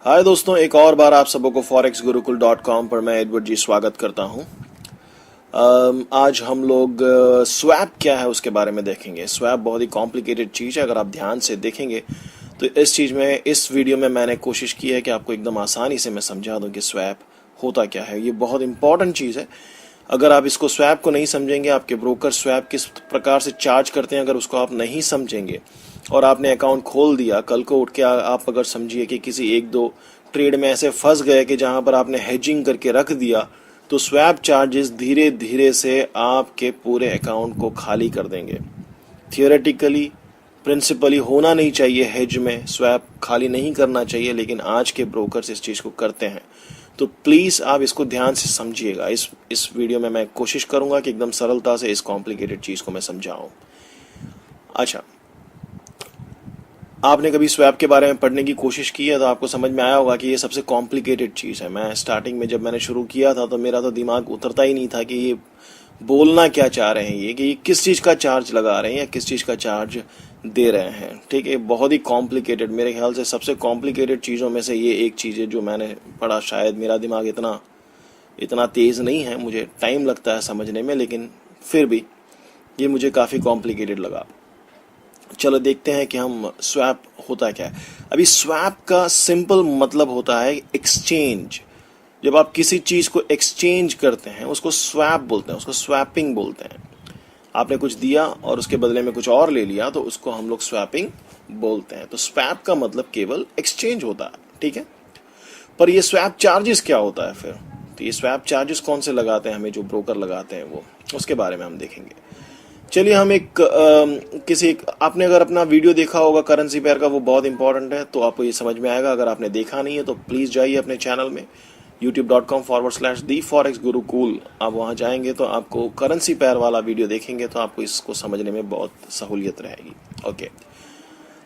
हाय दोस्तों, एक और बार आप सबों को forexgurukul.com पर मैं एडवर्ड जी स्वागत करता हूं। आज हम लोग स्वैप क्या है उसके बारे में देखेंगे। स्वैप बहुत ही कॉम्प्लिकेटेड चीज़ है। अगर आप ध्यान से देखेंगे तो इस वीडियो में मैंने कोशिश की है कि आपको एकदम आसानी से मैं समझा दूं कि स्वैप होता क्या है। ये बहुत इंपॉर्टेंट चीज़ है। अगर आप इसको स्वैप को नहीं समझेंगे, आपके ब्रोकर स्वैप किस प्रकार से चार्ज करते हैं, अगर उसको आप नहीं समझेंगे और आपने अकाउंट खोल दिया, कल को उठ के आप अगर समझिए कि किसी एक दो ट्रेड में ऐसे फंस गए कि जहां पर आपने हेजिंग करके रख दिया, तो स्वैप चार्जेस धीरे धीरे से आपके पूरे अकाउंट को खाली कर देंगे। थियोरेटिकली, प्रिंसिपली होना नहीं चाहिए, हेज में स्वैप खाली नहीं करना चाहिए, लेकिन आज के ब्रोकर्स इस चीज़ को करते हैं। तो प्लीज़ आप इसको ध्यान से समझिएगा। इस वीडियो में मैं कोशिश करूंगा कि एकदम सरलता से इस कॉम्प्लिकेटेड चीज़ को मैं समझाऊं। अच्छा, आपने कभी स्वैप के बारे में पढ़ने की कोशिश की है तो आपको समझ में आया होगा कि ये सबसे कॉम्प्लिकेटेड चीज़ है। मैं स्टार्टिंग में जब मैंने शुरू किया था तो मेरा तो दिमाग उतरता ही नहीं था कि ये बोलना क्या चाह रहे हैं, ये कि ये किस चीज़ का चार्ज लगा रहे हैं या किस चीज़ का चार्ज दे रहे हैं। ठीक है, बहुत ही कॉम्प्लिकेटेड, मेरे ख्याल से सबसे कॉम्प्लिकेटेड चीज़ों में से ये एक चीज़ है जो मैंने पढ़ा। शायद मेरा दिमाग इतना तेज़ नहीं है, मुझे टाइम लगता है समझने में, लेकिन फिर भी ये मुझे काफ़ी कॉम्प्लिकेटेड लगा। चलो देखते हैं कि हम स्वैप होता क्या है। अभी स्वैप का सिंपल मतलब होता है एक्सचेंज। जब आप किसी चीज़ को एक्सचेंज करते हैं उसको स्वैप बोलते हैं, उसको स्वैपिंग बोलते हैं। आपने कुछ दिया और उसके बदले में कुछ और ले लिया तो उसको हम लोग स्वैपिंग बोलते हैं। तो स्वैप का मतलब केवल एक्सचेंज होता है, ठीक है। पर ये स्वैप चार्जेस क्या होता है फिर? तो ये स्वैप चार्जेस कौन से लगाते हैं, हमें जो ब्रोकर लगाते हैं वो, उसके बारे में हम देखेंगे। चलिए हम आपने अगर अपना वीडियो देखा होगा करेंसी पेयर का, वो बहुत इंपॉर्टेंट है, तो आपको ये समझ में आएगा। अगर आपने देखा नहीं है तो प्लीज़ जाइए अपने चैनल में youtube.com/the4xgurukul। आप वहाँ जाएंगे तो आपको करेंसी पेयर वाला वीडियो देखेंगे तो आपको इसको समझने में बहुत सहूलियत रहेगी। ओके,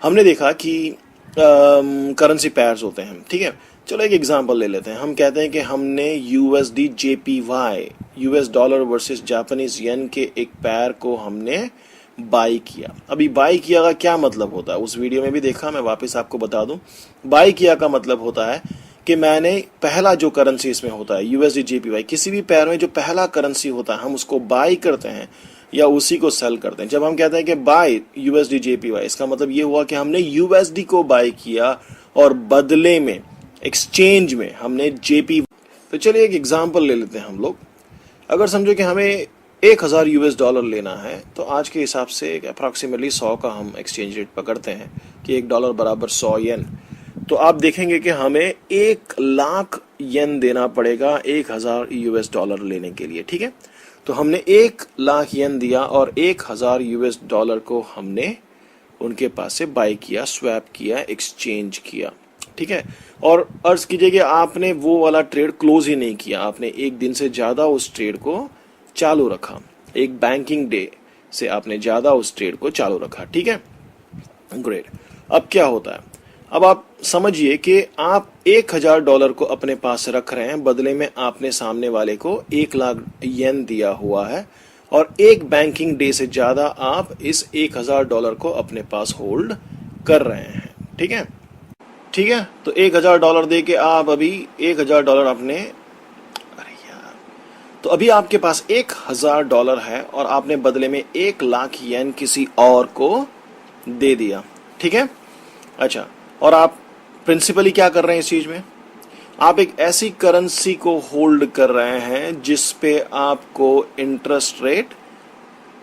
हमने देखा कि करेंसी पेयर्स होते हैं, ठीक है। चलो एक एग्जांपल ले लेते हैं। हम कहते हैं कि हमने USD JPY, US dollar versus Japanese yen के एक पेयर को हमने बाई किया। अभी बाई किया का क्या मतलब होता है, उस वीडियो में भी देखा, मैं वापस आपको बता दूं। बाई किया का मतलब होता है कि मैंने पहला जो करेंसी इसमें होता है यूएसडी जेपीवाई, किसी भी पेयर में जो पहला करेंसी होता है हम उसको बाई करते हैं या उसी को सेल करते हैं। जब हम कहते हैं कि बाय यूएसडी जेपीवाई, इसका मतलब ये हुआ कि हमने यूएसडी को बाय किया और बदले में, एक्सचेंज में हमने जेपी। तो चलिए एक एग्जांपल ले लेते हैं हम लोग। अगर समझो कि हमें 1000 यूएस डॉलर लेना है तो आज के हिसाब से अप्रॉक्सीमेटली 100 का हम एक्सचेंज रेट पकड़ते हैं कि $1 बराबर 100 येन। तो आप देखेंगे कि हमें 1,00,000 येन देना पड़ेगा 1000 यूएस डॉलर लेने के लिए, ठीक है। तो हमने 1,00,000 येन दिया और 1000 यूएस डॉलर को हमने उनके पास से बाय किया, स्वैप किया, एक्सचेंज किया, ठीक है। और अर्ज कीजिए कि आपने वो वाला ट्रेड क्लोज ही नहीं किया, आपने एक दिन से ज्यादा उस ट्रेड को चालू रखा, एक बैंकिंग डे से आपने ज्यादा उस ट्रेड को चालू रखा, ठीक है। ग्रेट। अब क्या होता है, अब आप समझिए कि आप 1000 डॉलर को अपने पास रख रहे हैं, बदले में आपने सामने वाले को 1,00,000 येन दिया हुआ है और एक बैंकिंग डे से ज्यादा आप इस 1000 डॉलर को अपने पास होल्ड कर रहे हैं, ठीक है। ठीक है, तो 1000 डॉलर दे के आप अभी 1000 डॉलर अपने, अरे यार, तो अभी आपके पास 1000 डॉलर है और आपने बदले में 1,00,000 येन किसी और को दे दिया, ठीक है। अच्छा, और आप प्रिंसिपली क्या कर रहे हैं इस चीज में, आप एक ऐसी करेंसी को होल्ड कर रहे हैं जिस पे आपको इंटरेस्ट रेट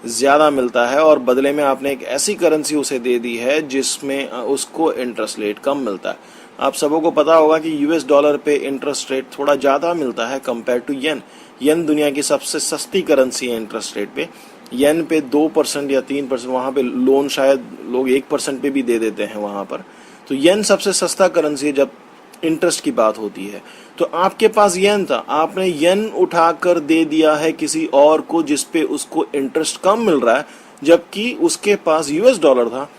ज्यादा मिलता है और बदले में आपने एक ऐसी करेंसी उसे दे दी है जिसमें उसको इंटरेस्ट रेट कम मिलता है। आप सबों को पता होगा कि यूएस डॉलर पे इंटरेस्ट रेट थोड़ा ज्यादा मिलता है कंपेयर टू येन। येन दुनिया की सबसे सस्ती करेंसी है इंटरेस्ट रेट पे। येन पे 2% या 3%, वहां पे लोन शायद लोग 1% पे भी दे देते हैं वहां पर। तो येन सबसे सस्ता करेंसी है जब इंटरेस्ट की बात होती है। तो आपके पास येन था, आपने येन उठाकर दे दिया है किसी और को जिसपे उसको इंटरेस्ट कम मिल रहा है, जबकि उसके पास यूएस डॉलर था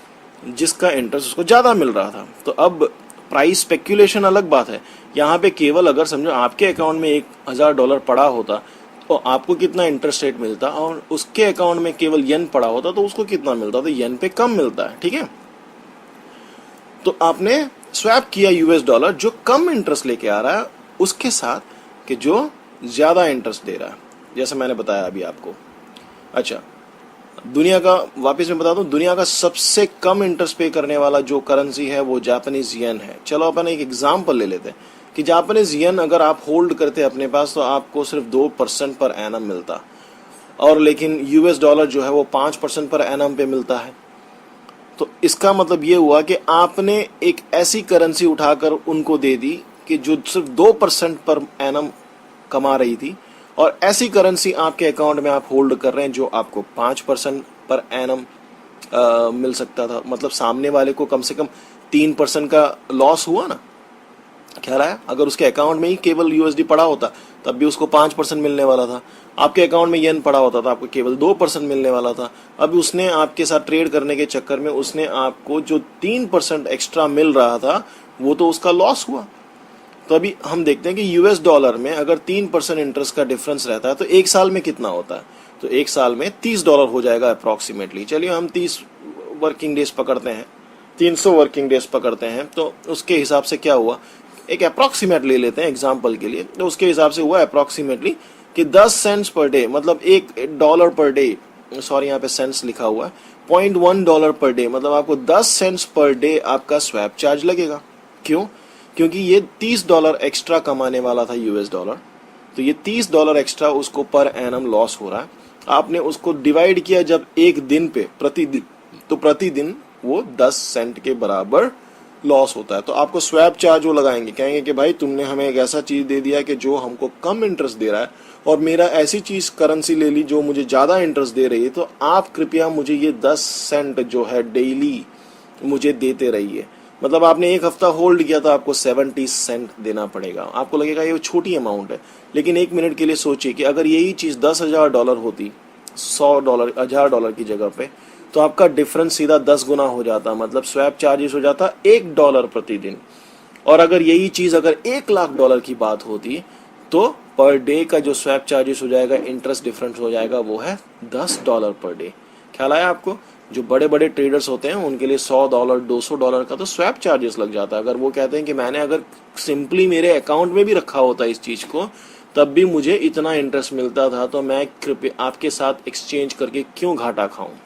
जिसका इंटरेस्ट उसको ज्यादा मिल रहा था। तो अब प्राइस स्पेक्यूलेशन अलग बात है। यहाँ पे केवल अगर समझो आपके अकाउंट में 1000 डॉलर पड़ा होता तो आपको कितना इंटरेस्ट रेट मिलता और उसके अकाउंट में केवल येन पड़ा होता तो उसको कितना मिलता, तो येन पे कम मिलता है, ठीक है। तो आपने स्वैप किया यूएस डॉलर जो कम इंटरेस्ट लेके आ रहा है उसके साथ कि जो ज्यादा इंटरेस्ट दे रहा है, जैसे मैंने बताया अभी आपको। अच्छा, दुनिया का, वापस मैं बता दूं, दुनिया का सबसे कम इंटरेस्ट पे करने वाला जो करेंसी है वो जापानीज येन है। चलो अपन एक एग्जांपल ले लेते हैं कि जापानीज येन अगर आप होल्ड करते अपने पास तो आपको सिर्फ 2% पर एनम मिलता, और लेकिन यूएस डॉलर जो है वो 5% पर एनम पे मिलता है। तो इसका मतलब ये हुआ कि आपने एक ऐसी करेंसी उठाकर उनको दे दी कि जो सिर्फ 2% पर एनम कमा रही थी, और ऐसी करेंसी आपके अकाउंट में आप होल्ड कर रहे हैं जो आपको 5% पर एनम मिल सकता था। मतलब सामने वाले को कम से कम 3% का लॉस हुआ ना। ख्याल आया? अगर उसके अकाउंट में ही केवल यूएसडी पड़ा होता तब भी उसको 5% मिलने वाला था। आपके अकाउंट में येन पड़ा होता था, आपको केवल 2% मिलने वाला था। अब उसने आपके साथ ट्रेड करने के चक्कर में उसने आपको जो 3% एक्स्ट्रा मिल रहा था वो तो उसका लॉस हुआ। तो अभी हम देखते हैं कि यूएस डॉलर में अगर 3% इंटरेस्ट का डिफरेंस रहता है तो एक साल में कितना होता है? तो एक साल में $30 हो जाएगा अप्रोक्सीमेटली। चलिए हम 30 वर्किंग डेज पकड़ते हैं, 300 वर्किंग डेज पकड़ते हैं, तो उसके हिसाब से क्या हुआ, एक अप्रोक्सीमेट ले लेते हैं एग्जाम्पल के लिए। तो उसके हिसाब से हुआ अप्रोक्सीमेटली कि 10 सेंट्स पर डे, मतलब $1 पर डे, सॉरी यहाँ पे सेंट्स लिखा हुआ है, $0.1 पर डे, मतलब आपको 10 सेंट्स पर डे आपका स्वैप चार्ज लगेगा। क्यों? क्योंकि ये $30 एक्स्ट्रा कमाने वाला था यूएस डॉलर, तो ये $30 एक्स्ट्रा उसको पर एनम लॉस हो रहा है। आपने उसको डिवाइड किया जब एक दिन पे, प्रतिदिन, तो प्रतिदिन वो 10 सेंट के बराबर लॉस होता है। तो आपको स्वैप चार्ज वो लगाएंगे, कहेंगे कि भाई तुमने हमें एक ऐसा चीज दे दिया कि जो हमको कम इंटरेस्ट दे रहा है, और मेरा ऐसी चीज करेंसी ले ली जो मुझे ज्यादा इंटरेस्ट दे रही है, तो आप कृपया मुझे ये 10 सेंट जो है डेली मुझे देते रहिए। मतलब आपने एक हफ्ता होल्ड किया तो आपको 70 सेंट देना पड़ेगा। आपको लगेगा ये छोटी अमाउंट है, लेकिन एक मिनट के लिए सोचिए कि अगर यही चीज $10,000 होती, $100, $1,000 की जगह पे, तो आपका डिफरेंस सीधा 10 गुना हो जाता। मतलब स्वैप चार्जेस हो जाता $1 प्रतिदिन। और अगर यही चीज अगर $1,00,000 की बात होती तो पर डे का जो स्वैप चार्जेस हो जाएगा, इंटरेस्ट डिफरेंस हो जाएगा, वो है $10 पर डे। ख्याल आया आपको? जो बड़े बड़े ट्रेडर्स होते हैं उनके लिए $100, $200 का तो स्वैप चार्जेस लग जाता है। अगर वो कहते हैं कि मैंने अगर सिंपली मेरे अकाउंट में भी रखा होता इस चीज को तब भी मुझे इतना इंटरेस्ट मिलता था, तो मैं कृपया आपके साथ एक्सचेंज करके क्यों घाटा खाऊं।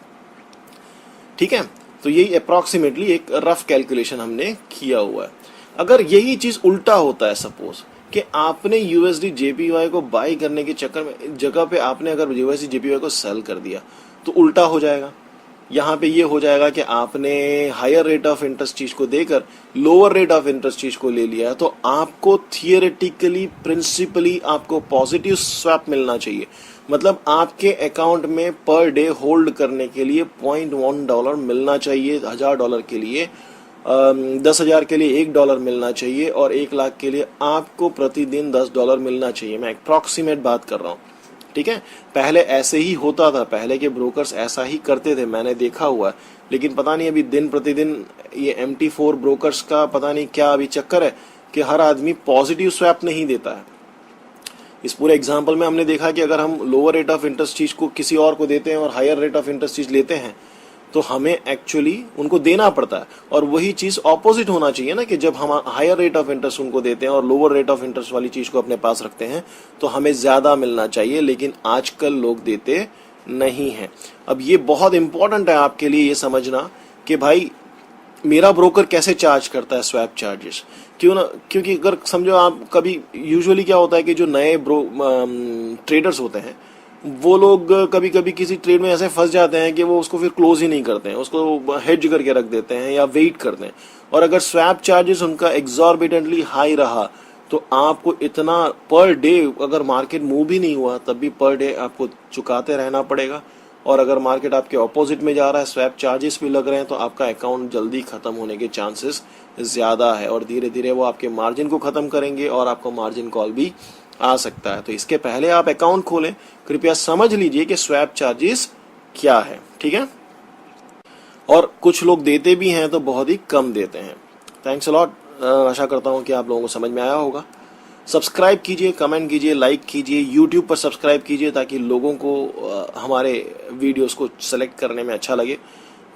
ठीक है, तो यही अप्रोक्सीमेटली एक रफ कैलकुलेशन हमने किया हुआ है। अगर यही चीज उल्टा होता है, सपोज कि आपने यूएसडी जेपीवाई को बाय करने के चक्कर में जगह पे आपने अगर यूएसडी जेपीवाई को सेल कर दिया, तो उल्टा हो जाएगा। यहाँ पे ये हो जाएगा कि आपने हायर रेट ऑफ इंटरेस्ट चीज को देकर लोअर रेट ऑफ इंटरेस्ट चीज को ले लिया है, तो आपको थियोरेटिकली, प्रिंसिपली आपको पॉजिटिव स्वैप मिलना चाहिए। मतलब आपके अकाउंट में पर डे होल्ड करने के लिए $0.1 मिलना चाहिए, $1,000 के लिए 10,000 के लिए $1 मिलना चाहिए, और 1,00,000 के लिए आपको प्रतिदिन $10 मिलना चाहिए। मैं अप्रॉक्सीमेट बात कर रहा हूँ, ठीक है। पहले ऐसे ही होता था, पहले के ब्रोकर्स ऐसा ही करते थे, मैंने देखा हुआ है। लेकिन पता नहीं अभी दिन प्रतिदिन ये MT4 ब्रोकर्स का पता नहीं क्या अभी चक्कर है कि हर आदमी पॉजिटिव स्वैप नहीं देता है। इस पूरे एग्जाम्पल में हमने देखा कि अगर हम लोअर रेट ऑफ इंटरेस्ट चीज को किसी और को देते हैं और हायर रेट ऑफ इंटरेस्ट चीज लेते हैं, तो हमें एक्चुअली उनको देना पड़ता है। और वही चीज ऑपोजिट होना चाहिए ना, कि जब हम हायर रेट ऑफ इंटरेस्ट उनको देते हैं और लोअर रेट ऑफ इंटरेस्ट वाली चीज को अपने पास रखते हैं तो हमें ज्यादा मिलना चाहिए। लेकिन आजकल लोग देते नहीं है। अब ये बहुत इंपॉर्टेंट है आपके लिए ये समझना कि भाई मेरा ब्रोकर कैसे चार्ज करता है स्वैप चार्जेस। क्यों ना, क्योंकि अगर समझो आप कभी, यूजुअली क्या होता है कि जो नए ट्रेडर्स होते हैं वो लोग कभी कभी किसी ट्रेड में ऐसे फंस जाते हैं कि वो उसको फिर क्लोज ही नहीं करते हैं, उसको हेज करके रख देते हैं या वेट करते हैं। और अगर स्वैप चार्जेस उनका एग्जॉर्बिटेंटली हाई रहा तो आपको इतना पर डे, अगर मार्केट मूव भी नहीं हुआ तब भी पर डे आपको चुकाते रहना पड़ेगा। और अगर मार्केट आपके ऑपोजिट में जा रहा है, स्वैप चार्जेस भी लग रहे हैं, तो आपका अकाउंट जल्दी खत्म होने के चांसेस ज्यादा है, और धीरे धीरे वो आपके मार्जिन को खत्म करेंगे और आपको मार्जिन कॉल भी आ सकता है। तो इसके पहले आप अकाउंट खोलें, कृपया समझ लीजिए कि स्वैप चार्जेस क्या है, ठीक है। और कुछ लोग देते भी हैं तो बहुत ही कम देते हैं। Thanks a lot. आशा करता हूं कि आप लोगों को समझ में आया होगा। सब्सक्राइब कीजिए, कमेंट कीजिए, लाइक कीजिए, यूट्यूब पर सब्सक्राइब कीजिए ताकि लोगों को हमारे वीडियोस को सेलेक्ट करने में अच्छा लगे।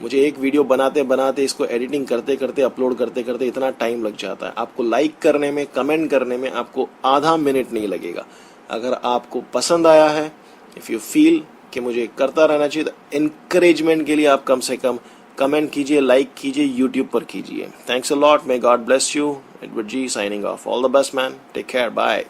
मुझे एक वीडियो बनाते बनाते इसको एडिटिंग करते करते अपलोड करते करते इतना टाइम लग जाता है। आपको लाइक करने में, कमेंट करने में आपको आधा मिनट नहीं लगेगा। अगर आपको पसंद आया है, इफ़ यू फील कि मुझे करता रहना चाहिए, तो इनकरेजमेंट के लिए आप कम से कम कमेंट कीजिए, लाइक कीजिए, यूट्यूब पर कीजिए। Thanks a lot, may God bless you. Edward ji signing off. All the best man, take care, bye.